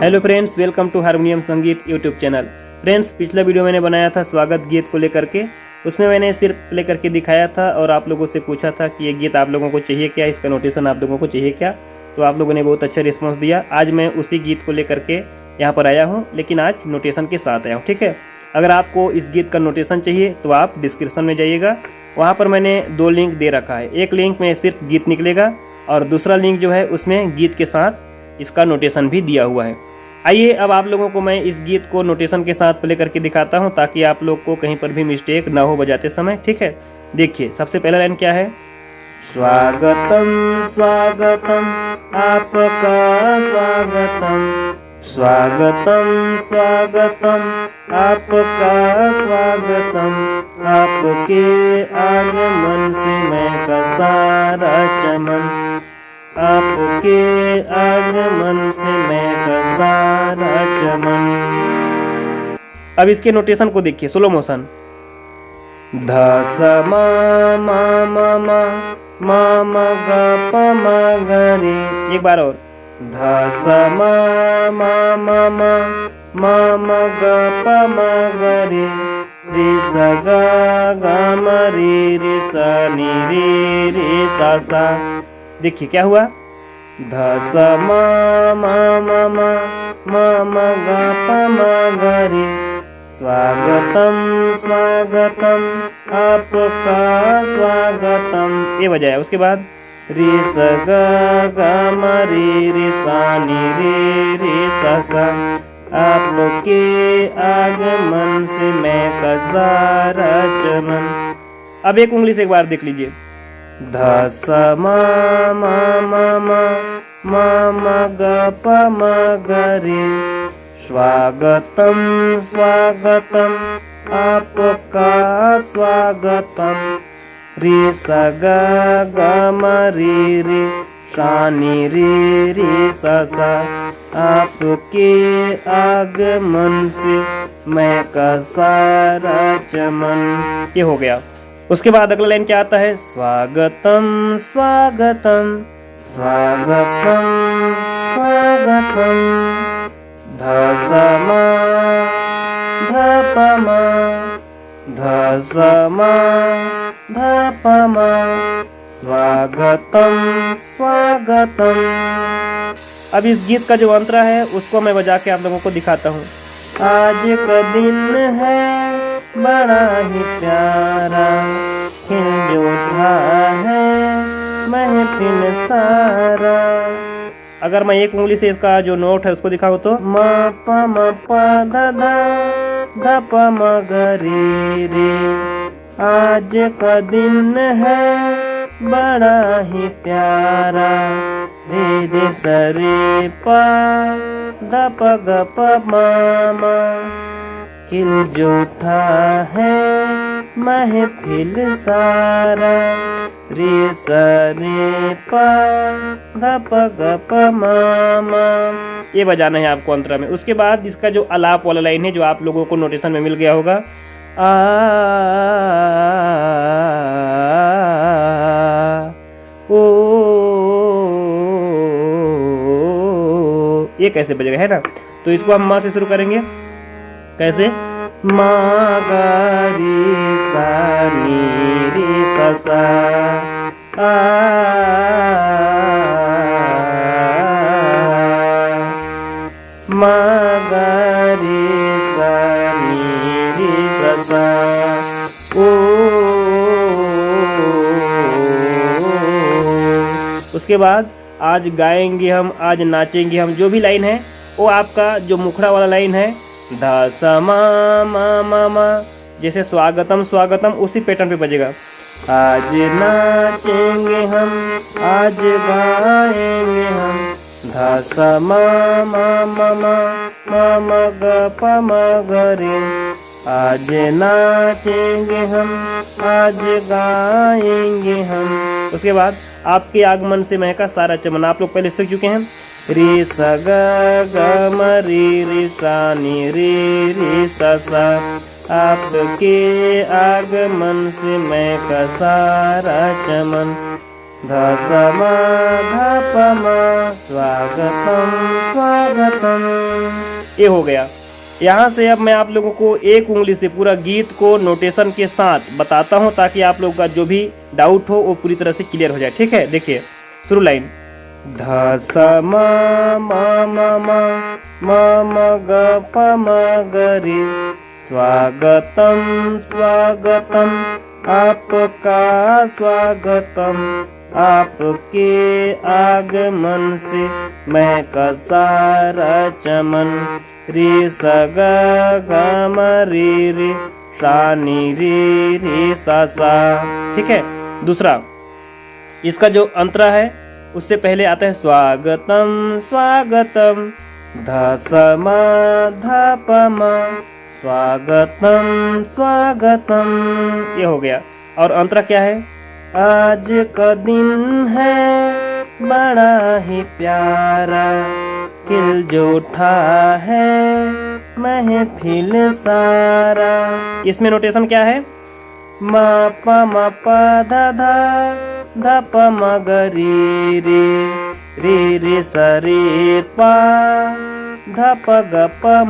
Hello friends, welcome to harmonium संगीत YouTube channel. Friends, पिछला video मैंने बनाया था स्वागत गीत को लेकर के। उसमें मैंने सिर्फ प्ले करके दिखाया था और आप लोगों से पूछा था कि ये गीत आप लोगों को चाहिए क्या, इसका नोटेशन आप लोगों को चाहिए क्या। तो आप लोगों ने बहुत अच्छा रिस्पॉन्स दिया। आज मैं उसी गीत को लेकर के यहाँ पर आया हूँ, लेकिन आज नोटेशन के साथ आया हूँ। ठीक है, अगर आपको इस गीत का नोटेशन चाहिए तो आप डिस्क्रिप्शन में जाइएगा, वहाँ पर मैंने 2 लिंक दे रखा है। एक लिंक में सिर्फ गीत निकलेगा और दूसरा लिंक जो है उसमें गीत के साथ इसका नोटेशन भी दिया हुआ है। आइए अब आप लोगों को मैं इस गीत को नोटेशन के साथ प्ले करके दिखाता हूं, ताकि आप लोग को कहीं पर भी मिस्टेक ना हो बजाते समय। ठीक है, देखिए सबसे पहला लाइन क्या है। स्वागतम स्वागतम आपका स्वागतम, स्वागतम स्वागतम आपका स्वागतम, आपके आगमन से मैं का सारा चमन, आपके आगमन से मैं का सारा चमन। अब इसके नोटेशन को देखिए, स्लो मोशन। ध स म म म म म म ग प म ग रे। एक बार और। ध स म म म म म म ग प म ग रे, रे स ग ग म रे स नि रे सा सा। देखिए क्या हुआ। ध स म म म म म म ग प म ग रे, स्वागतम स्वागतम आपका स्वागतम। ये बजाया। उसके बाद रे स ग ग म रे सा नि रे सा सा, आपके आगमन से मैं का सारा चमन। अब एक उंगली से एक बार देख लीजिए। ध स म म म म म म ग प म ग रे, स्वागतम स्वागतम आपका स्वागतम, रे स ग ग म रे सा नि रे सा सा, आपके आगमन से मैं का सारा चमन। ये हो गया। उसके बाद अगला लाइन क्या आता है। स्वागतम स्वागतम स्वागतम स्वागतम, ध स म ध प म ध स म ध प म, स्वागतम स्वागतम। अब इस गीत का जो अंतरा है उसको मैं बजा के आप लोगों को दिखाता हूँ। आज का दिन है बड़ा ही प्यारा, खिल जो उठा है महफिल सारा। अगर मैं एक उंगली से इसका जो नोट है उसको दिखाऊं तो म प म प ध ध प म ग रे, आज का दिन है बड़ा ही प्यारा, रे स रे प ध प ग प म म, खिल जो था है महफिल सारा, रे स रे प ध प ग प म म। ये बजाना है आपको अंतरा में। उसके बाद इसका जो आलाप वाला लाइन है जो आप लोगों को नोटेशन में मिल गया होगा, ओ ये कैसे बजेगा, है ना। तो इसको हम माँ से शुरू करेंगे। कैसे। मा गा रे सा नि रे सा सा, मा गा रे सा नि रे सा सा, ओ। उसके बाद आज गाएंगे हम, आज नाचेंगे हम, जो भी लाइन है वो आपका जो मुखड़ा वाला लाइन है ध स म म म म, जैसे स्वागतम स्वागतम उसी पैटर्न पे बजेगा। आज नाचेंगे हम, आज गाएंगे हम, ध स म म म म म म ग प म ग रे, आज नाचेंगे हम, आज गाएंगे हम। उसके बाद आपके आगमन से महका सारा चमन, आप लोग पहले सीख चुके हैं। रे स ग ग म रे सा नि रे सा सा, आपके आगमन से मैं का सारा चमन, ध स म ध प म स्वागतम स्वागतम। ये हो गया। यहाँ से अब मैं आप लोगों को एक उंगली से पूरा गीत को नोटेशन के साथ बताता हूँ ताकि आप लोगों का जो भी डाउट हो वो पूरी तरह से क्लियर हो जाए। ठीक है, देखिए शुरू लाइन। ध स म म ग प म ग रे स्वागतम स्वागतम आपका स्वागतम आपके आगमन से महका सारा चमन रे स ग ग म रे सा नी रे सा सा। ठीक है, दूसरा इसका जो अंतरा है उससे पहले आता है स्वागतम स्वागतम ध स म ध प म स्वागतम स्वागतम। ये हो गया। और अंतरा क्या है? आज का दिन है बड़ा ही प्यारा खिल जो उठा है महफिल सारा। इसमें नोटेशन क्या है? म प ध ध प म ग रे स रे प ध प ग प म।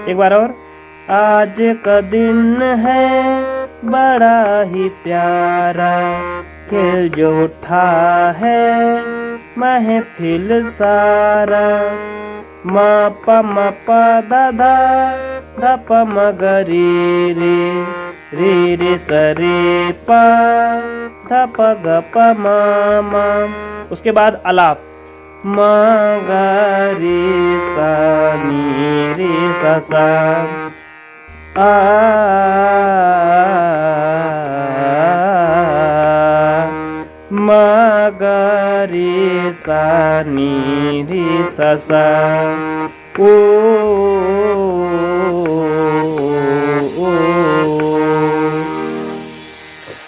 एक बार और। आज का दिन है बड़ा ही प्यारा खिल जो उठा है महफिल सारा। म प ध प म ग रे स रे प ध प ग प म। उसके बाद आलाप म ग रे सा नी रे सा सा आ म ग रे सा नी रे सा सा ओ।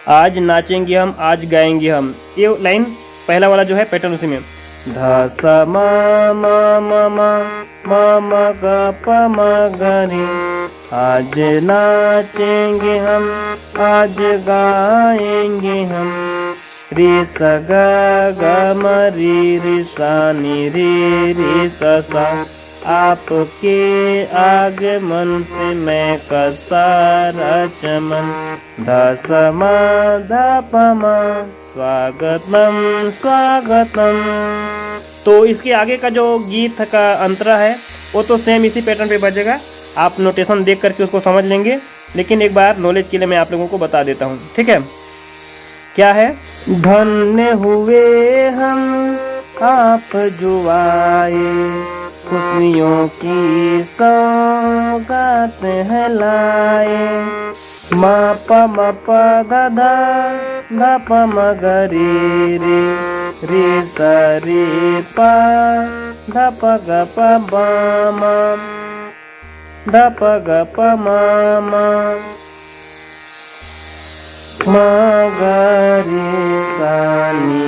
आज नाचेंगे हम आज गाएंगे हम। ये लाइन पहला वाला जो है पैटर्न उसी में ध स म म ग प म ग रे आज नाचेंगे हम आज गाएंगे हम रे स ग ग म रे सा नी रे सा सा आपके आगमन से मैं का सारा चमन ध स म ध प म स्वागतम स्वागतम। तो इसके आगे का जो गीत का अंतरा है वो तो सेम इसी पैटर्न पे बजेगा। आप नोटेशन देख करके उसको समझ लेंगे, लेकिन एक बार नॉलेज के लिए मैं आप लोगों को बता देता हूँ। ठीक है, क्या है? धन्य हुए हम आप जो आए खुशियों की सौगात है लाए म प ध प म ग रे स रे प ध प ग प ब म ध प ग प म म ग रे सा नी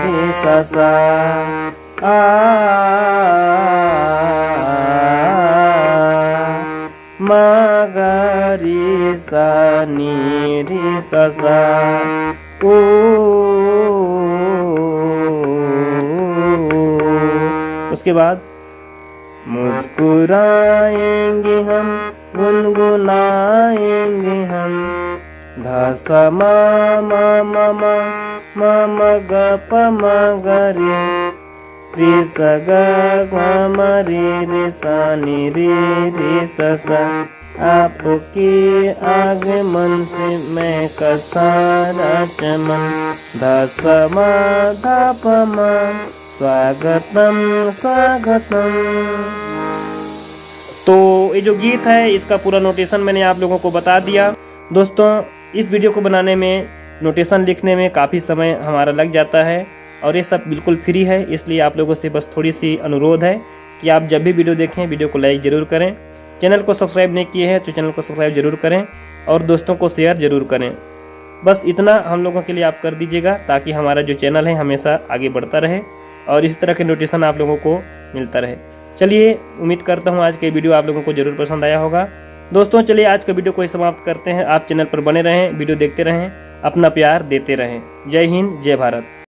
रे सा सा आ म ग रे सा नी रे सा सा ओ। उसके बाद मुस्कुराएंगे हम गुनगुनाएंगे हम ध स म ग प म ग रे स ग ग म रे सा नी रे सा सा आपके आगमन से मैं का सारा चमन ध स म ध प म स्वागतम स्वागतम। तो ये जो गीत है इसका पूरा नोटेशन मैंने आप लोगों को बता दिया। दोस्तों, इस वीडियो को बनाने में नोटेशन लिखने में काफ़ी समय हमारा लग जाता है और ये सब बिल्कुल फ्री है, इसलिए आप लोगों से बस थोड़ी सी अनुरोध है कि आप जब भी वीडियो देखें वीडियो को लाइक ज़रूर करें, चैनल को सब्सक्राइब नहीं किए हैं तो चैनल को सब्सक्राइब जरूर करें और दोस्तों को शेयर ज़रूर करें। बस इतना हम लोगों के लिए आप कर दीजिएगा ताकि हमारा जो चैनल है हमेशा आगे बढ़ता रहे और इस तरह के नोटिफिकेशन आप लोगों को मिलता रहे। चलिए, उम्मीद करता हूँ आज के वीडियो आप लोगों को ज़रूर पसंद आया होगा। दोस्तों चलिए आज का वीडियो को समाप्त करते हैं। आप चैनल पर बने रहें, वीडियो देखते रहें। अपना प्यार देते रहें। जय हिंद, जय भारत।